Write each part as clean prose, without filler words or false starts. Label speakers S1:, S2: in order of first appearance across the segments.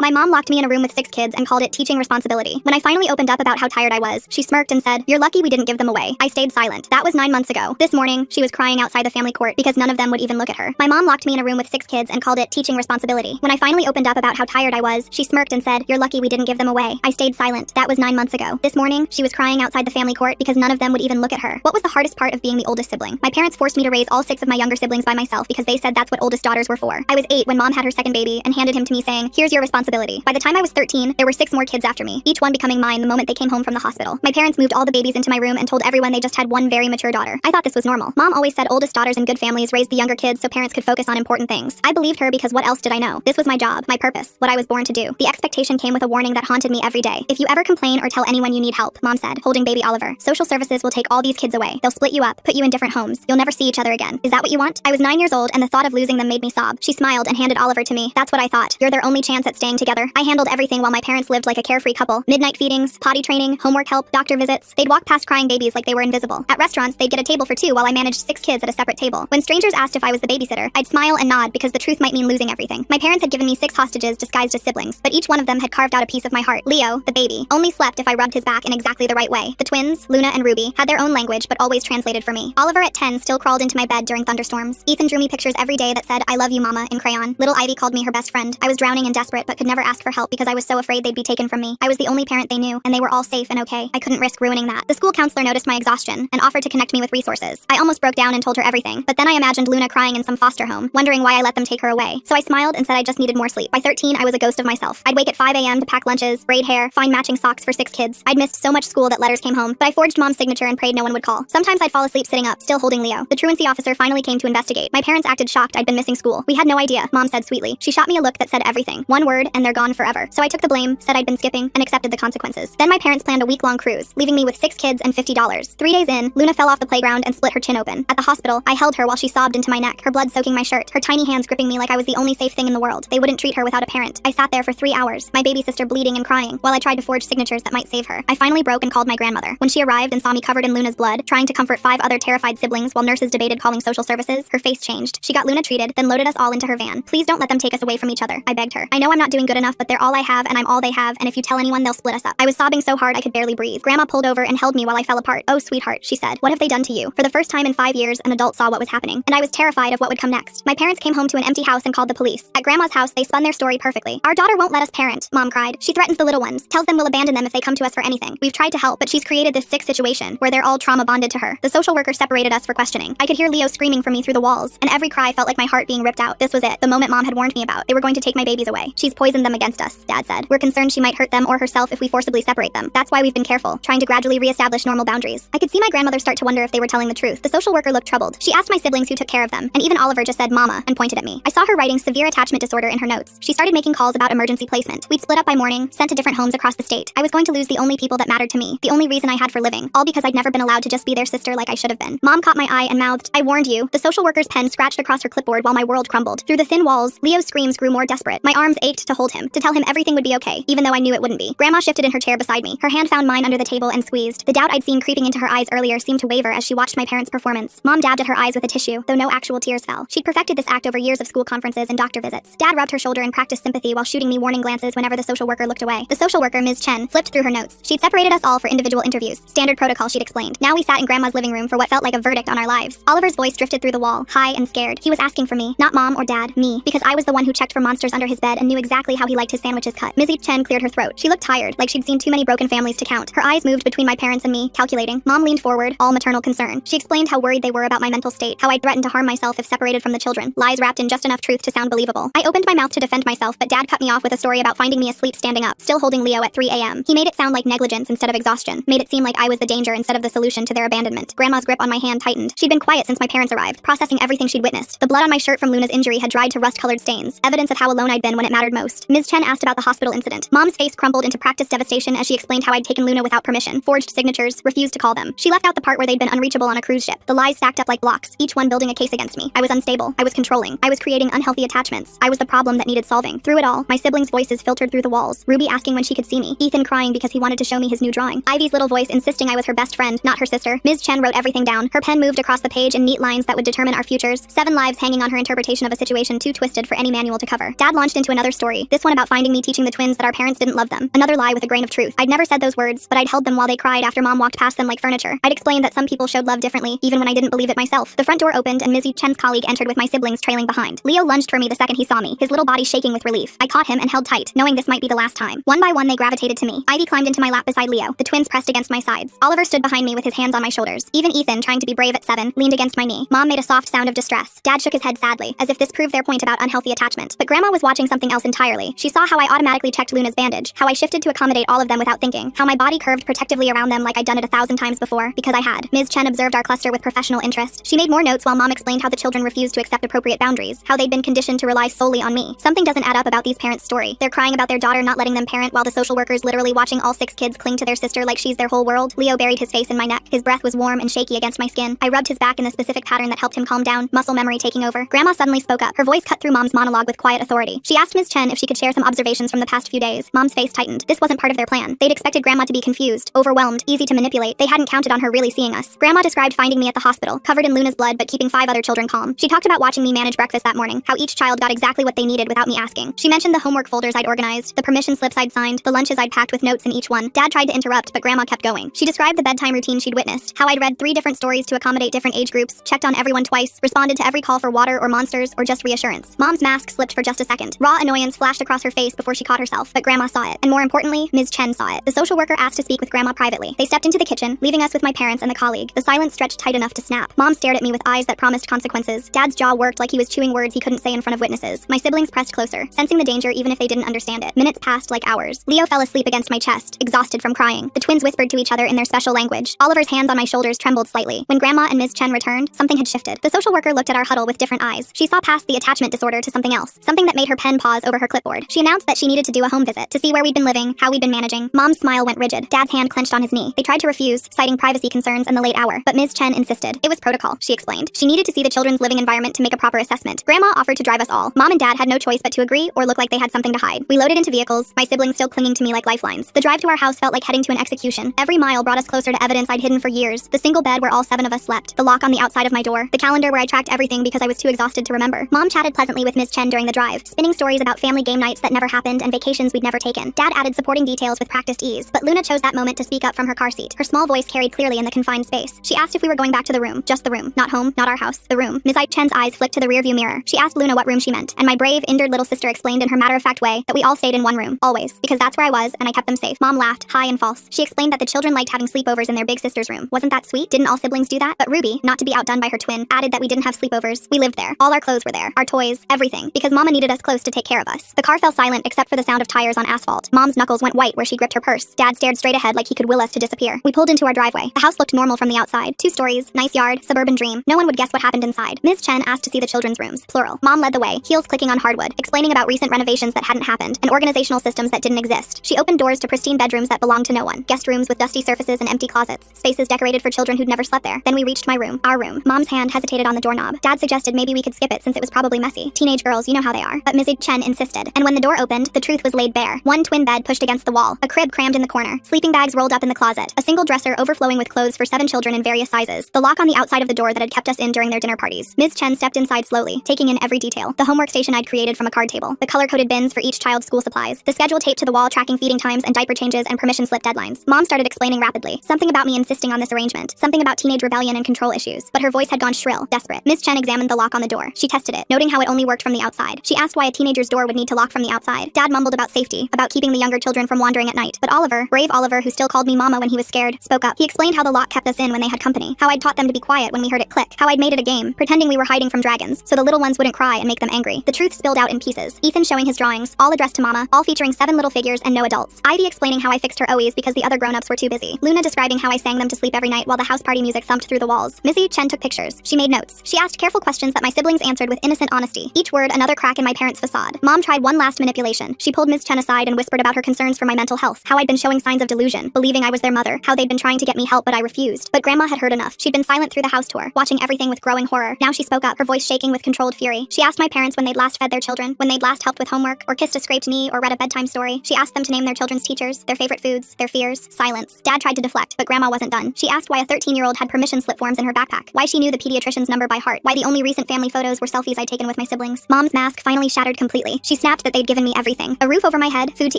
S1: My mom locked me in a room with 6 kids and called it teaching responsibility. When I finally opened up about how tired I was, she smirked and said, "You're lucky we didn't give them away." I stayed silent. That was 9 months ago. This morning, she was crying outside the family court because none of them would even look at her. My mom locked me in a room with 6 kids and called it teaching responsibility. When I finally opened up about how tired I was, she smirked and said, "You're lucky we didn't give them away." I stayed silent. That was 9 months ago. This morning, she was crying outside the family court because none of them would even look at her. What was the hardest part of being the oldest sibling? My parents forced me to raise all 6 of my younger siblings by myself because they said that's what oldest daughters were for. I was 8 when mom had her second baby and handed him to me saying, "Here's your responsibility." By the time I was 13, there were 6 more kids after me, each one becoming mine the moment they came home from the hospital. My parents moved all the babies into my room and told everyone they just had one very mature daughter. I thought this was normal. Mom always said oldest daughters in good families raised the younger kids so parents could focus on important things. I believed her because what else did I know? This was my job, my purpose, what I was born to do. The expectation came with a warning that haunted me every day. "If you ever complain or tell anyone you need help," Mom said, holding baby Oliver, "social services will take all these kids away. They'll split you up, put you in different homes. You'll never see each other again. Is that what you want?" I was 9 years old and the thought of losing them made me sob. She smiled and handed Oliver to me. "That's what I thought. You're their only chance at staying together." I handled everything while my parents lived like a carefree couple. Midnight feedings, potty training, homework help, doctor visits. They'd walk past crying babies like they were invisible. At restaurants, they'd get a table for 2 while I managed 6 kids at a separate table. When strangers asked if I was the babysitter, I'd smile and nod because the truth might mean losing everything. My parents had given me 6 hostages disguised as siblings, but each one of them had carved out a piece of my heart. Leo, the baby, only slept if I rubbed his back in exactly the right way. The twins, Luna and Ruby, had their own language but always translated for me. Oliver at 10 still crawled into my bed during thunderstorms. Ethan drew me pictures every day that said, "I love you, Mama," in crayon. Little Ivy called me her best friend. I was drowning and desperate but could never ask for help because I was so afraid they'd be taken from me. I was the only parent they knew, and they were all safe and okay. I couldn't risk ruining that. The school counselor noticed my exhaustion and offered to connect me with resources. I almost broke down and told her everything, but then I imagined Luna crying in some foster home, wondering why I let them take her away. So I smiled and said I just needed more sleep. By 13, I was a ghost of myself. I'd wake at 5 a.m. to pack lunches, braid hair, find matching socks for 6 kids. I'd missed so much school that letters came home, but I forged Mom's signature and prayed no one would call. Sometimes I'd fall asleep sitting up, still holding Leo. The truancy officer finally came to investigate. My parents acted shocked I'd been missing school. "We had no idea," Mom said sweetly. She shot me a look that said everything. One word, and they're gone forever. So I took the blame, said I'd been skipping, and accepted the consequences. Then my parents planned a week-long cruise, leaving me with 6 kids and $50. 3 days in, Luna fell off the playground and split her chin open. At the hospital, I held her while she sobbed into my neck, her blood soaking my shirt, her tiny hands gripping me like I was the only safe thing in the world. They wouldn't treat her without a parent. I sat there for 3 hours, my baby sister bleeding and crying, while I tried to forge signatures that might save her. I finally broke and called my grandmother. When she arrived and saw me covered in Luna's blood, trying to comfort 5 other terrified siblings while nurses debated calling social services, her face changed. She got Luna treated, then loaded us all into her van. "Please don't let them take us away from each other," I begged her. "I know I'm not doing good enough, but they're all I have and I'm all they have, and if you tell anyone, they'll split us up." I was sobbing so hard I could barely breathe. Grandma pulled over and held me while I fell apart. "Oh, sweetheart," she said. "What have they done to you?" For the first time in 5 years, an adult saw what was happening, and I was terrified of what would come next. My parents came home to an empty house and called the police. At Grandma's house, they spun their story perfectly. "Our daughter won't let us parent," Mom cried. "She threatens the little ones, tells them we'll abandon them if they come to us for anything. We've tried to help, but she's created this sick situation where they're all trauma bonded to her." The social worker separated us for questioning. I could hear Leo screaming for me through the walls, and every cry felt like my heart being ripped out. This was it, the moment Mom had warned me about. They were going to take my babies away. "She's poisoned them against us," Dad said. "We're concerned she might hurt them or herself if we forcibly separate them. That's why we've been careful, trying to gradually reestablish normal boundaries." I could see my grandmother start to wonder if they were telling the truth. The social worker looked troubled. She asked my siblings who took care of them, and even Oliver just said "Mama" and pointed at me. I saw her writing severe attachment disorder in her notes. She started making calls about emergency placement. We'd split up by morning, sent to different homes across the state. I was going to lose the only people that mattered to me, the only reason I had for living, all because I'd never been allowed to just be their sister like I should have been. Mom caught my eye and mouthed, "I warned you." The social worker's pen scratched across her clipboard while my world crumbled. Through the thin walls, Leo's screams grew more desperate. My arms ached to hold him, to tell him everything would be okay, even though I knew it wouldn't be. Grandma shifted in her chair beside me. Her hand found mine under the table and squeezed. The doubt I'd seen creeping into her eyes earlier seemed to waver as she watched my parents' performance. Mom dabbed at her eyes with a tissue, though no actual tears fell. She'd perfected this act over years of school conferences and doctor visits. Dad rubbed her shoulder and practiced sympathy while shooting me warning glances whenever the social worker looked away. The social worker, Ms. Chen, flipped through her notes. She'd separated us all for individual interviews. Standard protocol, she'd explained. Now we sat in Grandma's living room for what felt like a verdict on our lives. Oliver's voice drifted through the wall, high and scared. He was asking for me, not Mom or Dad, me, because I was the one who checked for monsters under his bed and knew exactly how he liked his sandwiches cut. Ms. Chen cleared her throat. She looked tired, like she'd seen too many broken families to count. Her eyes moved between my parents and me, calculating. Mom leaned forward, all maternal concern. She explained how worried they were about my mental state, how I'd threatened to harm myself if separated from the children. Lies wrapped in just enough truth to sound believable. I opened my mouth to defend myself, but Dad cut me off with a story about finding me asleep standing up, still holding Leo at 3 a.m. He made it sound like negligence instead of exhaustion, made it seem like I was the danger instead of the solution to their abandonment. Grandma's grip on my hand tightened. She'd been quiet since my parents arrived, processing everything she'd witnessed. The blood on my shirt from Luna's injury had dried to rust-colored stains, evidence of how alone I'd been when it mattered most. Ms. Chen asked about the hospital incident. Mom's face crumpled into practiced devastation as she explained how I'd taken Luna without permission, forged signatures, refused to call them. She left out the part where they'd been unreachable on a cruise ship. The lies stacked up like blocks, each one building a case against me. I was unstable. I was controlling. I was creating unhealthy attachments. I was the problem that needed solving. Through it all, my siblings' voices filtered through the walls. Ruby asking when she could see me. Ethan crying because he wanted to show me his new drawing. Ivy's little voice insisting I was her best friend, not her sister. Ms. Chen wrote everything down. Her pen moved across the page in neat lines that would determine our futures. 7 lives hanging on her interpretation of a situation too twisted for any manual to cover. Dad launched into another story, This one about finding me teaching the twins that our parents didn't love them. Another lie with a grain of truth. I'd never said those words, but I'd held them while they cried after Mom walked past them like furniture. I'd explained that some people showed love differently, even when I didn't believe it myself. The front door opened and Ms. Chen's colleague entered with my siblings trailing behind. Leo lunged for me the second he saw me, his little body shaking with relief. I caught him and held tight, knowing this might be the last time. One by one they gravitated to me. Ivy climbed into my lap beside Leo. The twins pressed against my sides. Oliver stood behind me with his hands on my shoulders. Even Ethan, trying to be brave at 7, leaned against my knee. Mom made a soft sound of distress. Dad shook his head sadly, as if this proved their point about unhealthy attachment. But Grandma was watching something else entirely. She saw how I automatically checked Luna's bandage, how I shifted to accommodate all of them without thinking, how my body curved protectively around them like I'd done it 1,000 times before, because I had. Ms. Chen observed our cluster with professional interest. She made more notes while Mom explained how the children refused to accept appropriate boundaries, how they'd been conditioned to rely solely on me. Something doesn't add up about these parents' story. They're crying about their daughter not letting them parent while the social worker's literally watching all 6 kids cling to their sister like she's their whole world. Leo buried his face in my neck. His breath was warm and shaky against my skin. I rubbed his back in the specific pattern that helped him calm down, muscle memory taking over. Grandma suddenly spoke up. Her voice cut through Mom's monologue with quiet authority. She asked Ms. Chen if she could share some observations from the past few days. Mom's face tightened. This wasn't part of their plan. They'd expected Grandma to be confused, overwhelmed, easy to manipulate. They hadn't counted on her really seeing us. Grandma described finding me at the hospital, covered in Luna's blood but keeping 5 other children calm. She talked about watching me manage breakfast that morning, how each child got exactly what they needed without me asking. She mentioned the homework folders I'd organized, the permission slips I'd signed, the lunches I'd packed with notes in each one. Dad tried to interrupt, but Grandma kept going. She described the bedtime routine she'd witnessed, how I'd read 3 different stories to accommodate different age groups, checked on everyone twice, responded to every call for water or monsters or just reassurance. Mom's mask slipped for just a second. Raw annoyance flashed across her face before she caught herself, but Grandma saw it. And more importantly, Ms. Chen saw it. The social worker asked to speak with Grandma privately. They stepped into the kitchen, leaving us with my parents and the colleague. The silence stretched tight enough to snap. Mom stared at me with eyes that promised consequences. Dad's jaw worked like he was chewing words he couldn't say in front of witnesses. My siblings pressed closer, sensing the danger even if they didn't understand it. Minutes passed like hours. Leo fell asleep against my chest, exhausted from crying. The twins whispered to each other in their special language. Oliver's hands on my shoulders trembled slightly. When Grandma and Ms. Chen returned, something had shifted. The social worker looked at our huddle with different eyes. She saw past the attachment disorder to something else, something that made her pen pause over her clipboard. She announced that she needed to do a home visit to see where we'd been living, how we'd been managing. Mom's smile went rigid. Dad's hand clenched on his knee. They tried to refuse, citing privacy concerns and the late hour, but Ms. Chen insisted. It was protocol, she explained. She needed to see the children's living environment to make a proper assessment. Grandma offered to drive us all. Mom and Dad had no choice but to agree or look like they had something to hide. We loaded into vehicles, my siblings still clinging to me like lifelines. The drive to our house felt like heading to an execution. Every mile brought us closer to evidence I'd hidden for years. The single bed where all 7 of us slept, the lock on the outside of my door, the calendar where I tracked everything because I was too exhausted to remember. Mom chatted pleasantly with Ms. Chen during the drive, spinning stories about family game nights that never happened and vacations we'd never taken. Dad added supporting details with practiced ease, but Luna chose that moment to speak up from her car seat. Her small voice carried clearly in the confined space. She asked if we were going back to the room, just the room, not home, not our house, the room. Ms. Chen's eyes flicked to the rearview mirror. She asked Luna what room she meant, and my brave, injured little sister explained in her matter-of-fact way that we all stayed in one room, always, because that's where I was and I kept them safe. Mom laughed, high and false. She explained that the children liked having sleepovers in their big sister's room. Wasn't that sweet? Didn't all siblings do that? But Ruby, not to be outdone by her twin, added that we didn't have sleepovers. We lived there. All our clothes were there, our toys, everything, because Mama needed us close to take care of us. The car fell silent except for the sound of tires on asphalt. Mom's knuckles went white where she gripped her purse. Dad stared straight ahead like he could will us to disappear. We pulled into our driveway. The house looked normal from the outside. 2 stories, nice yard, suburban dream. No one would guess what happened inside. Ms. Chen asked to see the children's rooms, plural. Mom led the way, heels clicking on hardwood, explaining about recent renovations that hadn't happened and organizational systems that didn't exist. She opened doors to pristine bedrooms that belonged to no one, guest rooms with dusty surfaces and empty closets, spaces decorated for children who'd never slept there. Then we reached my room, our room. Mom's hand hesitated on the doorknob. Dad suggested maybe we could skip it since it was probably messy. Teenage girls, you know how they are. But Ms. Chen insisted, and when the door opened, the truth was laid bare. One twin bed pushed against the wall, a crib crammed in the corner, sleeping bags rolled up in the closet, a single dresser overflowing with clothes for 7 children in various sizes, the lock on the outside of the door that had kept us in during their dinner parties. Ms. Chen stepped inside slowly, taking in every detail. The homework station I'd created from a card table, the color-coded bins for each child's school supplies, the schedule taped to the wall tracking feeding times and diaper changes and permission slip deadlines. Mom started explaining rapidly. Something about me insisting on this arrangement, something about teenage rebellion and control issues, but her voice had gone shrill, desperate. Ms. Chen examined the lock on the door. She tested it, noting how it only worked from the outside. She asked why a teenager's door would need to lock from the outside. Dad mumbled about safety, about keeping the younger children from wandering at night. But Oliver, brave Oliver who still called me Mama when he was scared, spoke up. He explained how the lock kept us in when they had company, how I'd taught them to be quiet when we heard it click, how I'd made it a game, pretending we were hiding from dragons, so the little ones wouldn't cry and make them angry. The truth spilled out in pieces. Ethan showing his drawings, all addressed to Mama, all featuring 7 little figures and no adults. Ivy explaining how I fixed her OEs because the other grown-ups were too busy. Luna describing how I sang them to sleep every night while the house party music thumped through the walls. Ms. Chen took pictures. She made notes. She asked careful questions that my siblings answered with innocent honesty. Each word another crack in my parents' facade. Mom tried one last manipulation. She pulled Ms. Chen aside and whispered about her concerns for my mental health, how I'd been showing signs of delusion, believing I was their mother, how they'd been trying to get me help but I refused. But Grandma had heard enough. She'd been silent through the house tour, watching everything with growing horror. Now she spoke up, her voice shaking with controlled fury. She asked my parents when they'd last fed their children, when they'd last helped with homework, or kissed a scraped knee, or read a bedtime story. She asked them to name their children's teachers, their favorite foods, their fears. Silence. Dad tried to deflect, but Grandma wasn't done. She asked why a 13-year-old had permission slip forms in her backpack, why she knew the pediatrician's number by heart, why the only recent family photos were selfies I'd taken with my siblings. Mom's mask finally shattered completely. She snapped snapped that they'd given me everything. A roof over my head, food to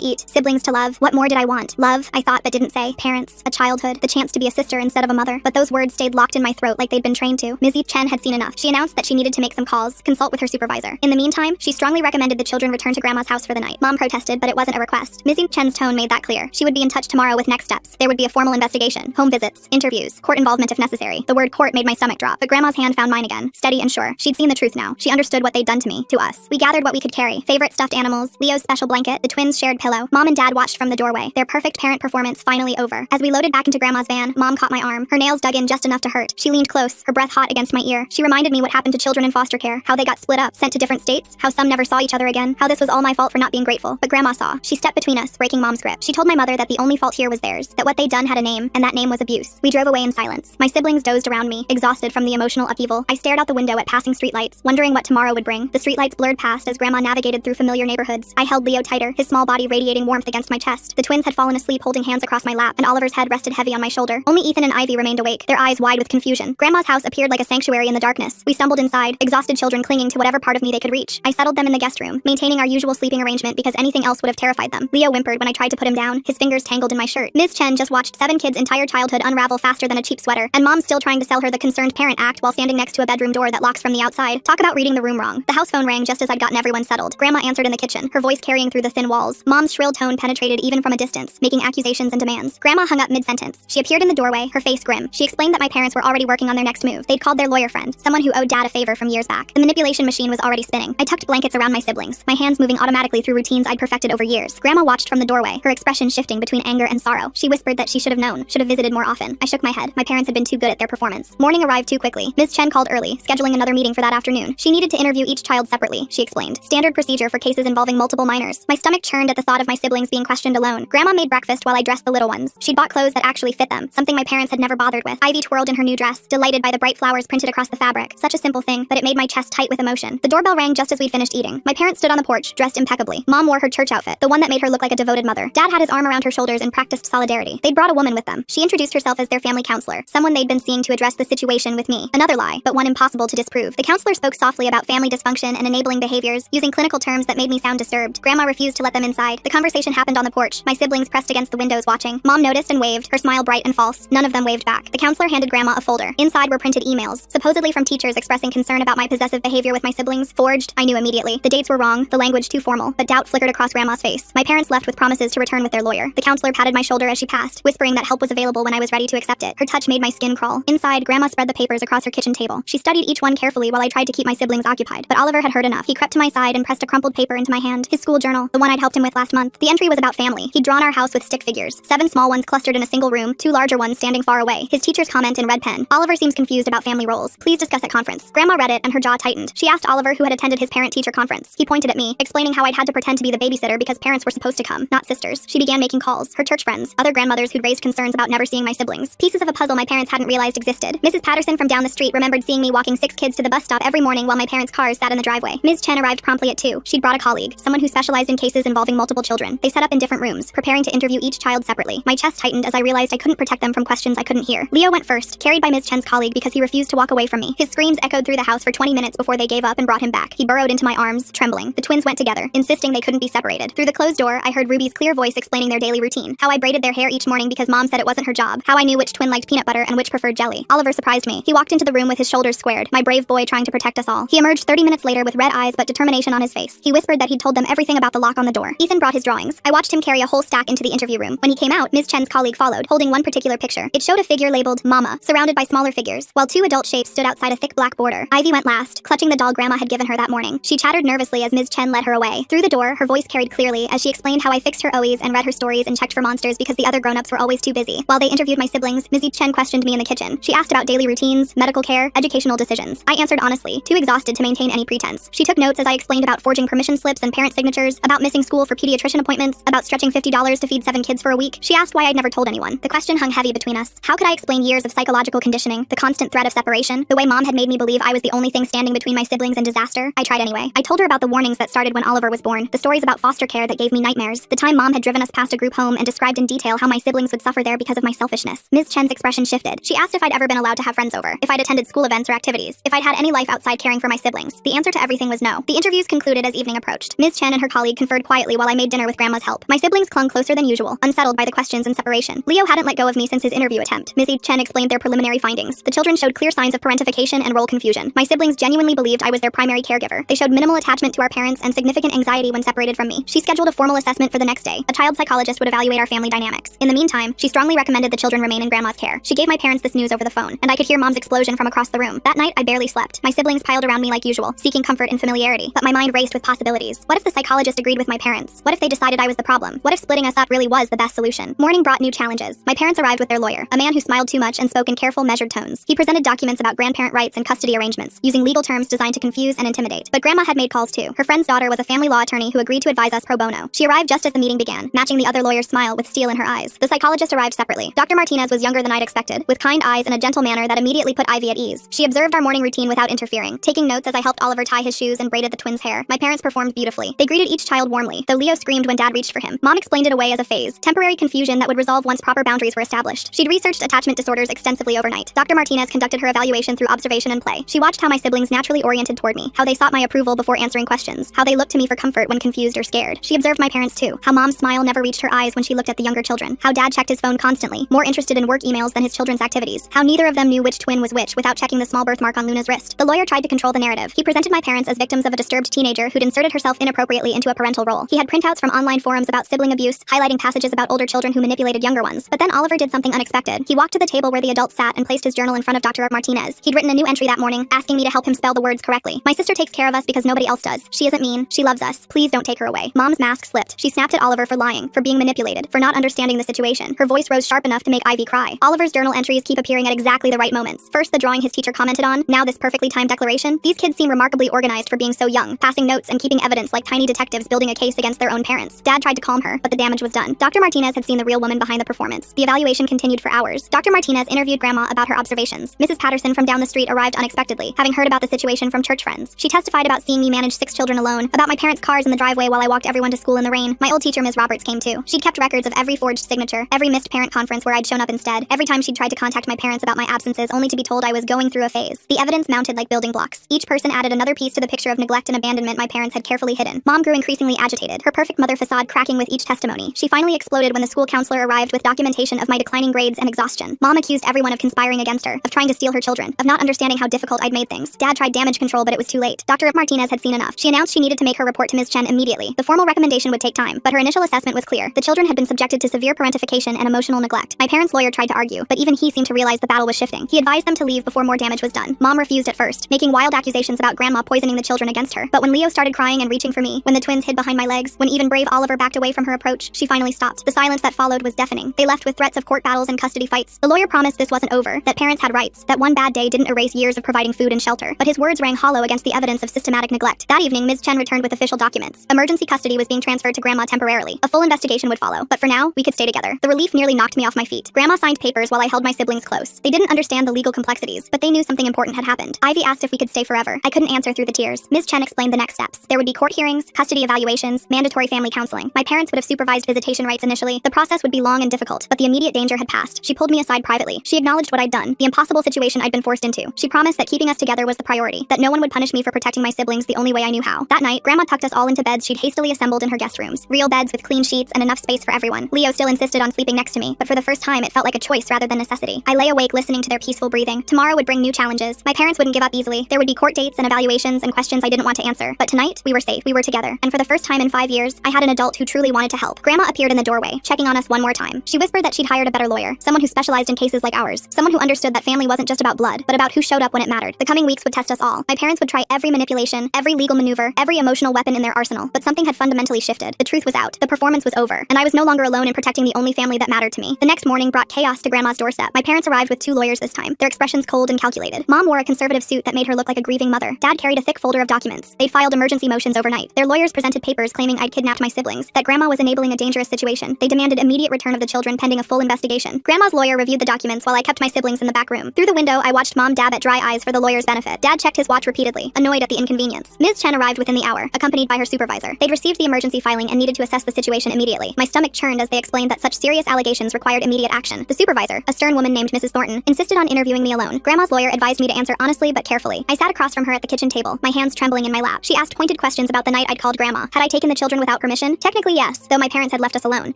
S1: eat, siblings to love. What more did I want? Love, I thought but didn't say. Parents, a childhood, the chance to be a sister instead of a mother. But those words stayed locked in my throat like they'd been trained to. Mizzy Chen had seen enough. She announced that she needed to make some calls, consult with her supervisor. In the meantime, she strongly recommended the children return to Grandma's house for the night. Mom protested, but it wasn't a request. Mizzy Chen's tone made that clear. She would be in touch tomorrow with next steps. There would be a formal investigation, home visits, interviews, court involvement if necessary. The word court made my stomach drop, but Grandma's hand found mine again, steady and sure. She'd seen the truth now. She understood what they'd done to me, to us. We gathered what we could carry. Favorite stuffed animals, Leo's special blanket, the twins' shared pillow. Mom and Dad watched from the doorway, their perfect parent performance finally over. As we loaded back into Grandma's van, Mom caught my arm. Her nails dug in just enough to hurt. She leaned close, her breath hot against my ear. She reminded me what happened to children in foster care, how they got split up, sent to different states, how some never saw each other again, how this was all my fault for not being grateful. But Grandma saw. She stepped between us, breaking Mom's grip. She told my mother that the only fault here was theirs, that what they'd done had a name, and that name was abuse. We drove away in silence. My siblings dozed around me, exhausted from the emotional upheaval. I stared out the window at passing streetlights, wondering what tomorrow would bring. The streetlights blurred past as Grandma navigated through familiar neighborhoods. I held Leo tighter, his small body radiating warmth against my chest. The twins had fallen asleep holding hands across my lap, and Oliver's head rested heavy on my shoulder. Only Ethan and Ivy remained awake, their eyes wide with confusion. Grandma's house appeared like a sanctuary in the darkness. We stumbled inside, exhausted children clinging to whatever part of me they could reach. I settled them in the guest room, maintaining our usual sleeping arrangement because anything else would have terrified them. Leo whimpered when I tried to put him down, his fingers tangled in my shirt. Ms. Chen just watched 7 kids' entire childhood unravel faster than a cheap sweater, and Mom's still trying to sell her the concerned parent act while standing next to a bedroom door that locks from the outside. Talk about reading the room wrong. The house phone rang just as I'd gotten everyone settled. Grandma answered in the kitchen, her voice carrying through the thin walls. Mom's shrill tone penetrated even from a distance, making accusations and demands. Grandma hung up mid-sentence. She appeared in the doorway, her face grim. She explained that my parents were already working on their next move. They'd called their lawyer friend, someone who owed Dad a favor from years back. The manipulation machine was already spinning. I tucked blankets around my siblings, my hands moving automatically through routines I'd perfected over years. Grandma watched from the doorway, her expression shifting between anger and sorrow. She whispered that she should have known, should have visited more often. I shook my head. My parents had been too good at their performance. Morning arrived too quickly. Ms. Chen called early, scheduling another meeting for that afternoon. She needed to interview each child separately, she explained. Standard procedure for cases involving multiple minors. My stomach churned at the thought of my siblings being questioned alone. Grandma made breakfast while I dressed the little ones. She'd bought clothes that actually fit them, something my parents had never bothered with. Ivy twirled in her new dress, delighted by the bright flowers printed across the fabric. Such a simple thing, but it made my chest tight with emotion. The doorbell rang just as we'd finished eating. My parents stood on the porch, dressed impeccably. Mom wore her church outfit, the one that made her look like a devoted mother. Dad had his arm around her shoulders and practiced solidarity. They'd brought a woman with them. She introduced herself as their family counselor, someone they'd been seeing to address the situation with me. Another lie, but one impossible to disprove. The counselor spoke softly about family dysfunction and enabling behaviors, using clinical terms that made me sound disturbed. Grandma refused to let them inside. The conversation happened on the porch, my siblings pressed against the windows watching. Mom noticed and waved, her smile bright and false. None of them waved back. The counselor handed Grandma a folder. Inside were printed emails, supposedly from teachers expressing concern about my possessive behavior with my siblings. Forged, I knew immediately. The dates were wrong, the language too formal, but doubt flickered across Grandma's face. My parents left with promises to return with their lawyer. The counselor patted my shoulder as she passed, whispering that help was available when I was ready to accept it. Her touch made my skin crawl. Inside, Grandma spread the papers across her kitchen table. She studied each one carefully while I tried to keep my siblings occupied. But Oliver had heard enough. He crept to my side and pressed a crumpled paper into my hand. His school journal, the one I'd helped him with last month. The entry was about family. He'd drawn our house with stick figures. 7 small ones clustered in a single room, 2 larger ones standing far away. His teacher's comment in red pen. Oliver seems confused about family roles. Please discuss at conference. Grandma read it and her jaw tightened. She asked Oliver who had attended his parent-teacher conference. He pointed at me, explaining how I'd had to pretend to be the babysitter because parents were supposed to come, not sisters. She began making calls. Her church friends, other grandmothers who'd raised concerns about never seeing my siblings. Pieces of a puzzle my parents hadn't realized existed. Mrs. Patterson from down the street remembered seeing me walking 6 kids to the bus stop every morning while my parents' cars sat in the driveway. Ms. Chen arrived promptly at 2. She'd brought a colleague, someone who specialized in cases involving multiple children. They set up in different rooms, preparing to interview each child separately. My chest tightened as I realized I couldn't protect them from questions I couldn't hear. Leo went first, carried by Ms. Chen's colleague because he refused to walk away from me. His screams echoed through the house for 20 minutes before they gave up and brought him back. He burrowed into my arms, trembling. The twins went together, insisting they couldn't be separated. Through the closed door, I heard Ruby's clear voice explaining their daily routine. How I braided their hair each morning because Mom said it wasn't her job. How I knew which twin liked peanut butter and which preferred jelly. Oliver surprised me. He walked into the room with his shoulders squared, my brave boy trying to protect us all. He emerged 30 minutes later with red eyes but determination on his face. He whispered that he'd told them everything about the lock on the door. Ethan brought his drawings. I watched him carry a whole stack into the interview room. When he came out, Ms. Chen's colleague followed, holding one particular picture. It showed a figure labeled Mama, surrounded by smaller figures, while 2 adult shapes stood outside a thick black border. Ivy went last, clutching the doll Grandma had given her that morning. She chattered nervously as Ms. Chen led her away. Through the door, her voice carried clearly as she explained how I fixed her OEs and read her stories and checked for monsters because the other grown-ups were always too busy. While they interviewed my siblings, Ms. Chen questioned me in the kitchen. She asked about daily routines, medical care, educational decisions. I answered honestly, too exhausted to maintain any pretense. She took notes as I explained about forging permission slips and parent signatures, about missing school for pediatrician appointments, about stretching $50 to feed 7 kids for a week. She asked why I'd never told anyone. The question hung heavy between us. How could I explain years of psychological conditioning, the constant threat of separation, the way Mom had made me believe I was the only thing standing between my siblings and disaster? I tried anyway. I told her about the warnings that started when Oliver was born, the stories about foster care that gave me nightmares, the time Mom had driven us past a group home and described in detail how my siblings would suffer there because of my selfishness. Ms. Chen's expression shifted. She asked if I'd ever been allowed to have friends over, if I'd attended school events or activities, if I'd had any life outside caring for my siblings. The answer to everything was no. The interviews concluded as evening approached. approached. Ms. Chen and her colleague conferred quietly while I made dinner with Grandma's help. My siblings clung closer than usual, unsettled by the questions and separation. Leo hadn't let go of me since his interview attempt. Ms. Chen explained their preliminary findings. The children showed clear signs of parentification and role confusion. My siblings genuinely believed I was their primary caregiver. They showed minimal attachment to our parents and significant anxiety when separated from me. She scheduled a formal assessment for the next day. A child psychologist would evaluate our family dynamics. In the meantime, she strongly recommended the children remain in Grandma's care. She gave my parents this news over the phone, and I could hear Mom's explosion from across the room. That night, I barely slept. My siblings piled around me like usual, seeking comfort and familiarity, but my mind raced with possibilities. What if the psychologist agreed with my parents? What if they decided I was the problem? What if splitting us up really was the best solution? Morning brought new challenges. My parents arrived with their lawyer, a man who smiled too much and spoke in careful, measured tones. He presented documents about grandparent rights and custody arrangements, using legal terms designed to confuse and intimidate. But Grandma had made calls too. Her friend's daughter was a family law attorney who agreed to advise us pro bono. She arrived just as the meeting began, matching the other lawyer's smile with steel in her eyes. The psychologist arrived separately. Dr. Martinez was younger than I'd expected, with kind eyes and a gentle manner that immediately put Ivy at ease. She observed our morning routine without interfering, taking notes as I helped Oliver tie his shoes and braided the twins' hair. My parents performed beautifully. They greeted each child warmly, though Leo screamed when Dad reached for him. Mom explained it away as a phase, temporary confusion that would resolve once proper boundaries were established. She'd researched attachment disorders extensively overnight. Dr. Martinez conducted her evaluation through observation and play. She watched how my siblings naturally oriented toward me, how they sought my approval before answering questions, how they looked to me for comfort when confused or scared. She observed my parents too, how Mom's smile never reached her eyes when she looked at the younger children, how Dad checked his phone constantly, more interested in work emails than his children's activities, how neither of them knew which twin was which without checking the small birthmark on Luna's wrist. The lawyer tried to control the narrative. He presented my parents as victims of a disturbed teenager who'd inserted herself inappropriately into a parental role. He had printouts from online forums about sibling abuse, highlighting passages about older children who manipulated younger ones. But then Oliver did something unexpected. He walked to the table where the adults sat and placed his journal in front of Dr. Martinez. He'd written a new entry that morning, asking me to help him spell the words correctly. My sister takes care of us because nobody else does. She isn't mean. She loves us. Please don't take her away. Mom's mask slipped. She snapped at Oliver for lying, for being manipulated, for not understanding the situation. Her voice rose sharp enough to make Ivy cry. Oliver's journal entries keep appearing at exactly the right moments. First the drawing his teacher commented on, now this perfectly timed declaration. These kids seem remarkably organized for being so young, passing notes and keeping evidence like tiny detectives building a case against their own parents. Dad tried to calm her, but the damage was done. Dr. Martinez had seen the real woman behind the performance. The evaluation continued for hours. Dr. Martinez interviewed Grandma about her observations. Mrs. Patterson from down the street arrived unexpectedly, having heard about the situation from church friends. She testified about seeing me manage 6 children alone, about my parents' cars in the driveway while I walked everyone to school in the rain. My old teacher, Ms. Roberts, came too. She'd kept records of every forged signature, every missed parent conference where I'd shown up instead, every time she'd tried to contact my parents about my absences only to be told I was going through a phase. The evidence mounted like building blocks. Each person added another piece to the picture of neglect and abandonment my parents had carefully hidden. Mom grew increasingly agitated, her perfect mother facade cracking with each testimony. She finally exploded when the school counselor arrived with documentation of my declining grades and exhaustion. Mom accused everyone of conspiring against her, of trying to steal her children, of not understanding how difficult I'd made things. Dad tried damage control, but it was too late. Dr. Martinez had seen enough. She announced she needed to make her report to Ms. Chen immediately. The formal recommendation would take time, but her initial assessment was clear. The children had been subjected to severe parentification and emotional neglect. My parents' lawyer tried to argue, but even he seemed to realize the battle was shifting. He advised them to leave before more damage was done. Mom refused at first, making wild accusations about Grandma poisoning the children against her. But when Leo started crying and reaching for me, when the twins hid behind my legs, when even brave Oliver backed away from her approach, she finally stopped. The silence that followed was deafening. They left with threats of court battles and custody fights. The lawyer promised this wasn't over, that parents had rights, that one bad day didn't erase years of providing food and shelter. But his words rang hollow against the evidence of systematic neglect. That evening, Ms. Chen returned with official documents. Emergency custody was being transferred to Grandma temporarily. A full investigation would follow, but for now, we could stay together. The relief nearly knocked me off my feet. Grandma signed papers while I held my siblings close. They didn't understand the legal complexities, but they knew something important had happened. Ivy asked if we could stay forever. I couldn't answer through the tears. Ms. Chen explained the next steps. There would be court hearings, custody evaluations, mandatory family counseling. My parents would have supervised visitation rights initially. The process would be long and difficult, but the immediate danger had passed. She pulled me aside privately. She acknowledged what I'd done, the impossible situation I'd been forced into. She promised that keeping us together was the priority, that no one would punish me for protecting my siblings the only way I knew how. That night, Grandma tucked us all into beds she'd hastily assembled in her guest rooms. Real beds with clean sheets and enough space for everyone. Leo still insisted on sleeping next to me, but for the first time it felt like a choice rather than necessity. I lay awake listening to their peaceful breathing. Tomorrow would bring new challenges. My parents wouldn't give up easily. There would be court dates and evaluations and questions I didn't want to answer. But tonight, we were safe. We were together. And for the first time in 5 years, I had an adult who truly wanted to help. Grandma appeared in the doorway, checking on us one more time. She whispered that she'd hired a better lawyer, someone who specialized in cases like ours, someone who understood that family wasn't just about blood, but about who showed up when it mattered. The coming weeks would test us all. My parents would try every manipulation, every legal maneuver, every emotional weapon in their arsenal, but something had fundamentally shifted. The truth was out. The performance was over, and I was no longer alone in protecting the only family that mattered to me. The next morning brought chaos to Grandma's doorstep. My parents arrived with 2 lawyers this time, their expressions cold and calculated. Mom wore a conservative suit that made her look like a grieving mother. Dad carried a thick folder of documents. They'd filed emergency motions overnight. Their lawyers presented papers claiming I'd kidnapped my siblings, that Grandma was enabling a dangerous situation. They demanded immediate return of the children pending a full investigation. Grandma's lawyer reviewed the documents while I kept my siblings in the back room. Through the window, I watched Mom dab at dry eyes for the lawyer's benefit. Dad checked his watch repeatedly, annoyed at the inconvenience. Ms. Chen arrived within the hour, accompanied by her supervisor. They'd received the emergency filing and needed to assess the situation immediately. My stomach churned as they explained that such serious allegations required immediate action. The supervisor, a stern woman named Mrs. Thornton, insisted on interviewing me alone. Grandma's lawyer advised me to answer honestly but carefully. I sat across from her at the kitchen table, my hands trembling in my lap. She asked pointed questions questions about the night I'd called Grandma. Had I taken the children without permission? Technically yes, though my parents had left us alone.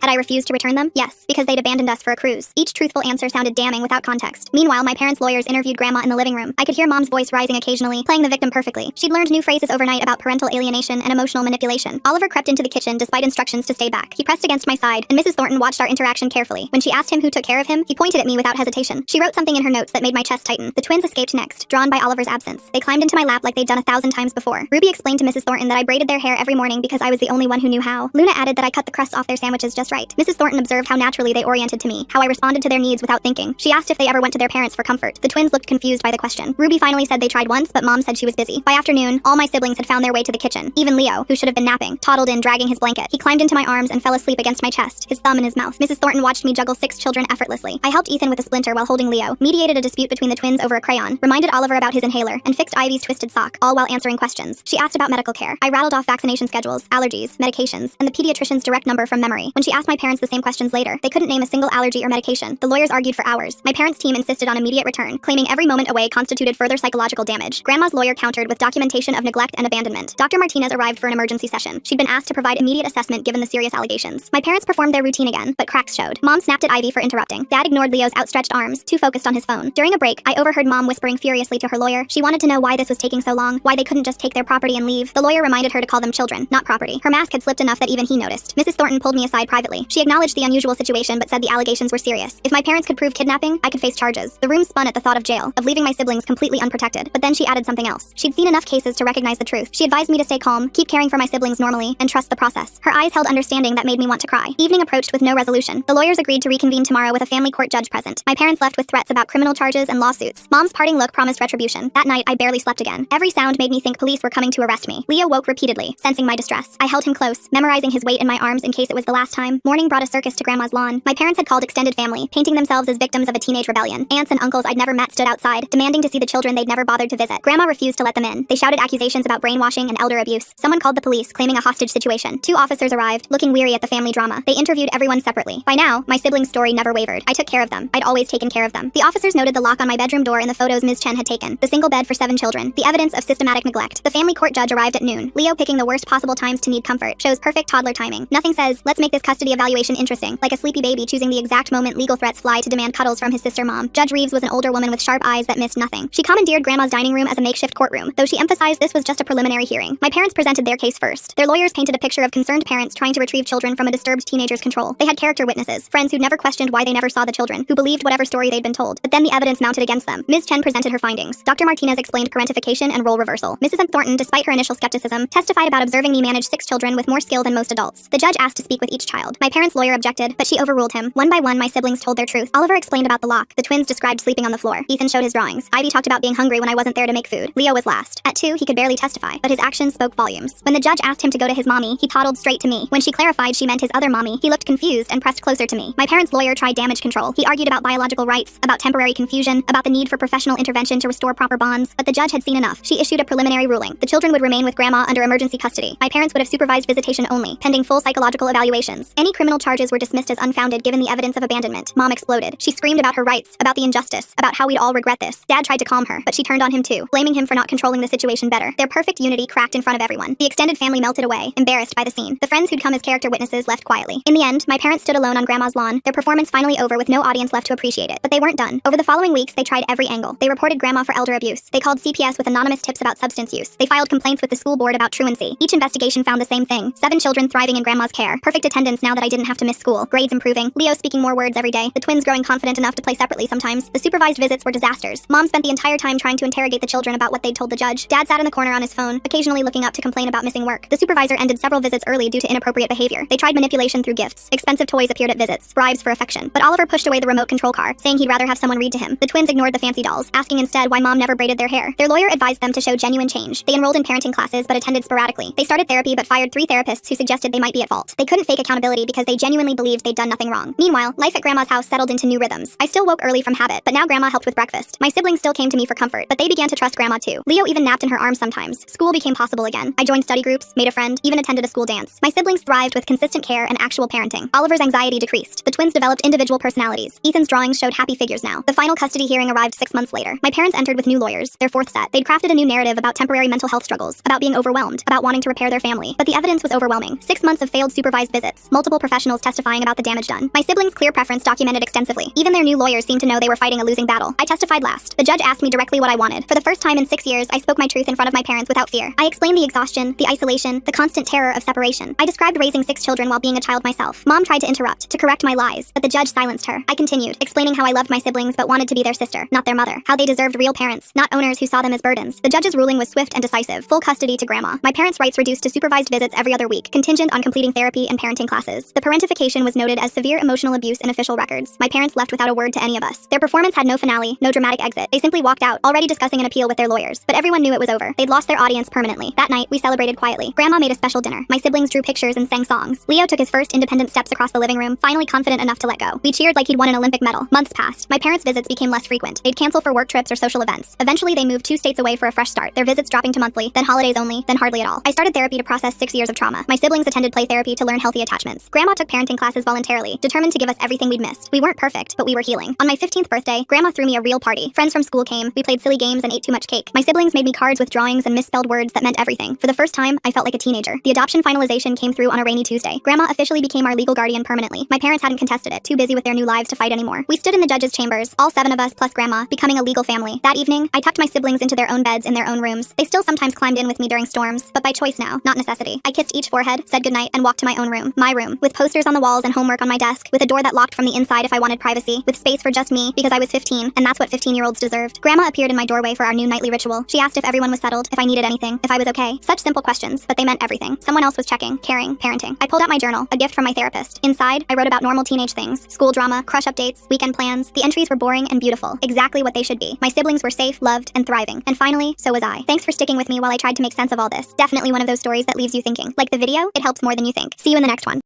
S1: Had I refused to return them? Yes, because they'd abandoned us for a cruise. Each truthful answer sounded damning without context. Meanwhile, my parents' lawyers interviewed Grandma in the living room. I could hear Mom's voice rising occasionally, playing the victim perfectly. She'd learned new phrases overnight about parental alienation and emotional manipulation. Oliver crept into the kitchen despite instructions to stay back. He pressed against my side, and Mrs. Thornton watched our interaction carefully. When she asked him who took care of him, he pointed at me without hesitation. She wrote something in her notes that made my chest tighten. The twins escaped next, drawn by Oliver's absence. They climbed into my lap like they'd done 1,000 times before. Ruby explained to Mrs. Thornton that I braided their hair every morning because I was the only one who knew how. Luna added that I cut the crusts off their sandwiches just right. Mrs. Thornton observed how naturally they oriented to me, how I responded to their needs without thinking. She asked if they ever went to their parents for comfort. The twins looked confused by the question. Ruby finally said they tried once, but Mom said she was busy. By afternoon, all my siblings had found their way to the kitchen. Even Leo, who should have been napping, toddled in dragging his blanket. He climbed into my arms and fell asleep against my chest, his thumb in his mouth. Mrs. Thornton watched me juggle 6 children effortlessly. I helped Ethan with a splinter while holding Leo, mediated a dispute between the twins over a crayon, reminded Oliver about his inhaler, and fixed Ivy's twisted sock, all while answering questions. She asked about medical care. I rattled off vaccination schedules, allergies, medications, and the pediatrician's direct number from memory. When she asked my parents the same questions later, they couldn't name a single allergy or medication. The lawyers argued for hours. My parents' team insisted on immediate return, claiming every moment away constituted further psychological damage. Grandma's lawyer countered with documentation of neglect and abandonment. Dr. Martinez arrived for an emergency session. She'd been asked to provide immediate assessment given the serious allegations. My parents performed their routine again, but cracks showed. Mom snapped at Ivy for interrupting. Dad ignored Leo's outstretched arms, too focused on his phone. During a break, I overheard Mom whispering furiously to her lawyer. She wanted to know why this was taking so long, why they couldn't just take their property and leave. The lawyer reminded her to call them children, not property. Her mask had slipped enough that even he noticed. Mrs. Thornton pulled me aside privately. She acknowledged the unusual situation but said the allegations were serious. If my parents could prove kidnapping, I could face charges. The room spun at the thought of jail, of leaving my siblings completely unprotected. But then she added something else. She'd seen enough cases to recognize the truth. She advised me to stay calm, keep caring for my siblings normally, and trust the process. Her eyes held understanding that made me want to cry. Evening approached with no resolution. The lawyers agreed to reconvene tomorrow with a family court judge present. My parents left with threats about criminal charges and lawsuits. Mom's parting look promised retribution. That night, I barely slept again. Every sound made me think police were coming to arrest me. Leo woke repeatedly, sensing my distress. I held him close, memorizing his weight in my arms in case it was the last time. Morning brought a circus to Grandma's lawn. My parents had called extended family, painting themselves as victims of a teenage rebellion. Aunts and uncles I'd never met stood outside, demanding to see the children they'd never bothered to visit. Grandma refused to let them in. They shouted accusations about brainwashing and elder abuse. Someone called the police, claiming a hostage situation. 2 officers arrived, looking weary at the family drama. They interviewed everyone separately. By now, my siblings' story never wavered. I took care of them. I'd always taken care of them. The officers noted the lock on my bedroom door in the photos Ms. Chen had taken, the single bed for 7 children, the evidence of systematic neglect. The family court judge arrived at noon. Leo picking the worst possible times to need comfort shows perfect toddler timing. Nothing says, let's make this custody evaluation interesting, like a sleepy baby choosing the exact moment legal threats fly to demand cuddles from his sister mom. Judge Reeves was an older woman with sharp eyes that missed nothing. She commandeered Grandma's dining room as a makeshift courtroom, though she emphasized this was just a preliminary hearing. My parents presented their case first. Their lawyers painted a picture of concerned parents trying to retrieve children from a disturbed teenager's control. They had character witnesses, friends who'd never questioned why they never saw the children, who believed whatever story they'd been told. But then the evidence mounted against them. Ms. Chen presented her findings. Dr. Martinez explained parentification and role reversal. Mrs. Thornton, despite her initial skepticism, testified about observing me manage 6 children with more skill than most adults. The judge asked to speak with each child. My parents' lawyer objected, but she overruled him. One by one, my siblings told their truth. Oliver explained about the lock. The twins described sleeping on the floor. Ethan showed his drawings. Ivy talked about being hungry when I wasn't there to make food. Leo was last. At 2, he could barely testify, but his actions spoke volumes. When the judge asked him to go to his mommy, he toddled straight to me. When she clarified she meant his other mommy, he looked confused and pressed closer to me. My parents' lawyer tried damage control. He argued about biological rights, about temporary confusion, about the need for professional intervention to restore proper bonds, but the judge had seen enough. She issued a preliminary ruling. The children would remain with Grandma under emergency custody. My parents would have supervised visitation only, pending full psychological evaluations. Any criminal charges were dismissed as unfounded given the evidence of abandonment. Mom exploded. She screamed about her rights, about the injustice, about how we'd all regret this. Dad tried to calm her, but she turned on him too, blaming him for not controlling the situation better. Their perfect unity cracked in front of everyone. The extended family melted away, embarrassed by the scene. The friends who'd come as character witnesses left quietly. In the end, my parents stood alone on Grandma's lawn, their performance finally over with no audience left to appreciate it. But they weren't done. Over the following weeks, they tried every angle. They reported Grandma for elder abuse. They called CPS with anonymous tips about substance use. They filed complaints with the school board about truancy. Each investigation found the same thing. 7 children thriving in Grandma's care. Perfect attendance now that I didn't have to miss school. Grades improving. Leo speaking more words every day. The twins growing confident enough to play separately sometimes. The supervised visits were disasters. Mom spent the entire time trying to interrogate the children about what they'd told the judge. Dad sat in the corner on his phone, occasionally looking up to complain about missing work. The supervisor ended several visits early due to inappropriate behavior. They tried manipulation through gifts. Expensive toys appeared at visits. Bribes for affection. But Oliver pushed away the remote control car, saying he'd rather have someone read to him. The twins ignored the fancy dolls, asking instead why Mom never braided their hair. Their lawyer advised them to show genuine change. They enrolled in parenting classes but attended sporadically. They started therapy but fired 3 therapists who suggested they might be at fault. They couldn't fake accountability because they genuinely believed they'd done nothing wrong. Meanwhile, life at Grandma's house settled into new rhythms. I still woke early from habit, but now Grandma helped with breakfast. My siblings still came to me for comfort, but they began to trust Grandma too. Leo even napped in her arms sometimes. School became possible again. I joined study groups, made a friend, even attended a school dance. My siblings thrived with consistent care and actual parenting. Oliver's anxiety decreased. The twins developed individual personalities. Ethan's drawings showed happy figures now. The final custody hearing arrived 6 months later. My parents entered with new lawyers, their 4th set. They'd crafted a new narrative about temporary mental health struggles, about being overwhelmed about wanting to repair their family. But the evidence was overwhelming. 6 months of failed supervised visits, multiple professionals testifying about the damage done. My siblings' clear preference documented extensively. Even their new lawyers seemed to know they were fighting a losing battle. I testified last. The judge asked me directly what I wanted. For the first time in 6 years, I spoke my truth in front of my parents without fear. I explained the exhaustion, the isolation, the constant terror of separation. I described raising 6 children while being a child myself. Mom tried to interrupt, to correct my lies, but the judge silenced her. I continued, explaining how I loved my siblings but wanted to be their sister, not their mother. How they deserved real parents, not owners who saw them as burdens. The judge's ruling was swift and decisive. Full custody to grandma. My parents' rights reduced to supervised visits every other week, contingent on completing therapy and parenting classes. The parentification was noted as severe emotional abuse in official records. My parents left without a word to any of us. Their performance had no finale, no dramatic exit. They simply walked out, already discussing an appeal with their lawyers. But everyone knew it was over. They'd lost their audience permanently. That night, we celebrated quietly. Grandma made a special dinner. My siblings drew pictures and sang songs. Leo took his first independent steps across the living room, finally confident enough to let go. We cheered like he'd won an Olympic medal. Months passed. My parents' visits became less frequent. They'd cancel for work trips or social events. Eventually, they moved 2 states away for a fresh start, their visits dropping to monthly, then holidays only, then hardly at all. I started therapy to process 6 years of trauma. My siblings attended play therapy to learn healthy attachments. Grandma took parenting classes voluntarily, determined to give us everything we'd missed. We weren't perfect, but we were healing. On my 15th birthday, Grandma threw me a real party. Friends from school came, we played silly games and ate too much cake. My siblings made me cards with drawings and misspelled words that meant everything. For the first time, I felt like a teenager. The adoption finalization came through on a rainy Tuesday. Grandma officially became our legal guardian permanently. My parents hadn't contested it, too busy with their new lives to fight anymore. We stood in the judge's chambers, all 7 of us plus Grandma, becoming a legal family. That evening, I tucked my siblings into their own beds in their own rooms. They still sometimes climbed in with me during storms, but by choice now, not necessity. I kissed each forehead, said goodnight, and walked to my own room. My room, with posters on the walls and homework on my desk, with a door that locked from the inside if I wanted privacy, with space for just me because I was 15, and that's what 15-year-olds deserved. Grandma appeared in my doorway for our new nightly ritual. She asked if everyone was settled, if I needed anything, if I was okay. Such simple questions, but they meant everything. Someone else was checking, caring, parenting. I pulled out my journal, a gift from my therapist. Inside, I wrote about normal teenage things, school drama, crush updates, weekend plans. The entries were boring and beautiful, exactly what they should be. My siblings were safe, loved, and thriving. And finally, so was I. Thanks for sticking with me while I tried to make sense of all this. Definitely one of those stories that leaves you thinking. Like the video, it helps more than you think. See you in the next one.